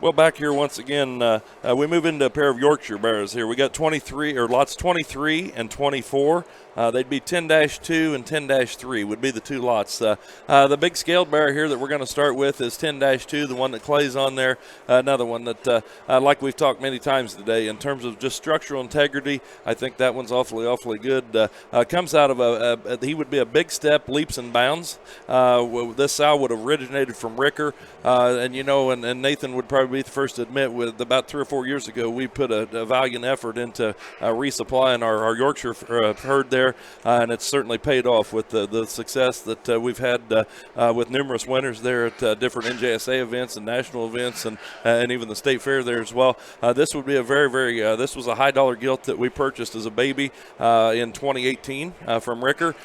Well, back here once again, we move into a pair of Yorkshire barrows here. We got 23 or lots 23 and 24. They'd be 10-2 and 10-3 would be the two lots. The big scaled barrow here that we're going to start with is 10-2, the one that Clay's on there. Another one that, like we've talked many times today, in terms of just structural integrity, I think that one's awfully good. Comes out of he would be a big step, leaps and bounds. This sow would have originated from Ricker, and Nathan would probably be the first to admit, with about 3 or 4 years ago, we put a valiant effort into resupplying our Yorkshire herd there, and it's certainly paid off with the success that we've had with numerous winners there at different NJSA events and national events, and even the state fair there as well. This would be a very this was a high dollar gilt that we purchased as a baby in 2018 from Ricker.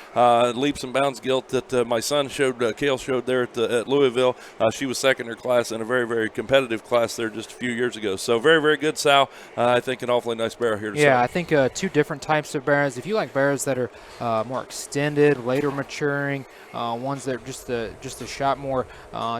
Leaps and bounds gilt that my son Cale showed there at Louisville. She was second in her class in a very competitive class there just a few years ago. So very good sow. I think an awfully nice barrow here to Yeah, sell. I think two different types of barrows. If you like barrows that are more extended, later maturing, ones that are just a shot more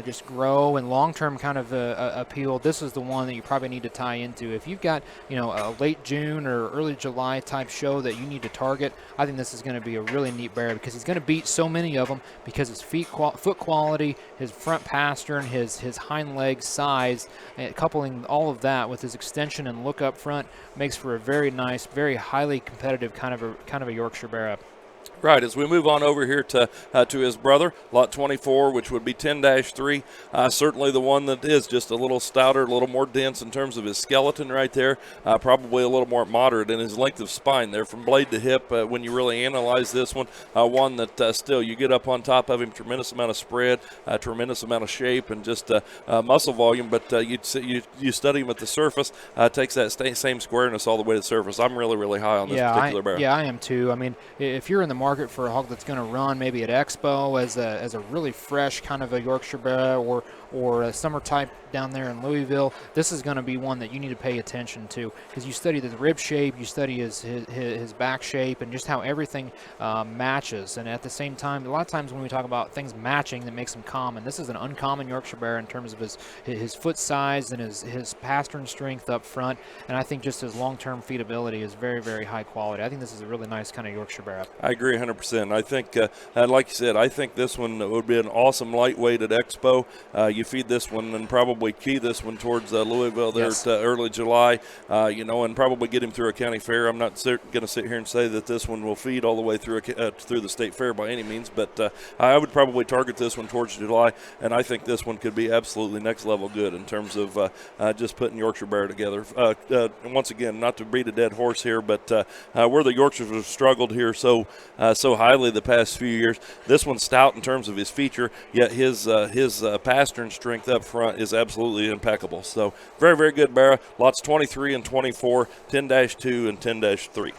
just grow and long-term kind of appeal, this is the one that you probably need to tie into. If you've got a late June or early July type show that you need to target, I think this is going to be a really neat barrow because he's going to beat so many of them because his foot quality, his front pastern, his hind leg size, and coupling all of that with his extension and look up front makes for a very nice, very highly competitive kind of a Yorkshire barrow. Right, as we move on over here to his brother, lot 24, which would be 10-3, certainly the one that is just a little stouter, a little more dense in terms of his skeleton right there, probably a little more moderate in his length of spine there from blade to hip when you really analyze this one. One that still you get up on top of him, tremendous amount of spread, tremendous amount of shape, and just muscle volume, but you study him at the surface, takes that same squareness all the way to the surface. I'm really high on this particular barrow. Yeah, I am too. I mean, if you're in the market for a hog that's going to run maybe at Expo as a really fresh kind of a Yorkshire barrow or a summer type down there in Louisville, this is going to be one that you need to pay attention to because you study the rib shape, you study his back shape, and just how everything matches. And at the same time, a lot of times when we talk about things matching, that makes them common. This is an uncommon Yorkshire barrow in terms of his foot size and his pastern strength up front, and I think just his long-term feedability is very high quality. I think this is a really nice kind of Yorkshire barrow. I agree 100%. I think, like you said, I think this one would be an awesome lightweight at Expo. You feed this one and probably key this one towards Louisville there Yes. at early July, and probably get him through a county fair. I'm not going to sit here and say that this one will feed all the way through the state fair by any means, but I would probably target this one towards July, and I think this one could be absolutely next level good in terms of just putting Yorkshire barrow together. Once again, not to beat a dead horse here, but where the Yorkshires have struggled here so highly the past few years, this one's stout in terms of his feature, yet his pastern strength up front is absolutely impeccable. So very good barrow. Lots 23 and 24, 10-2 and 10-3.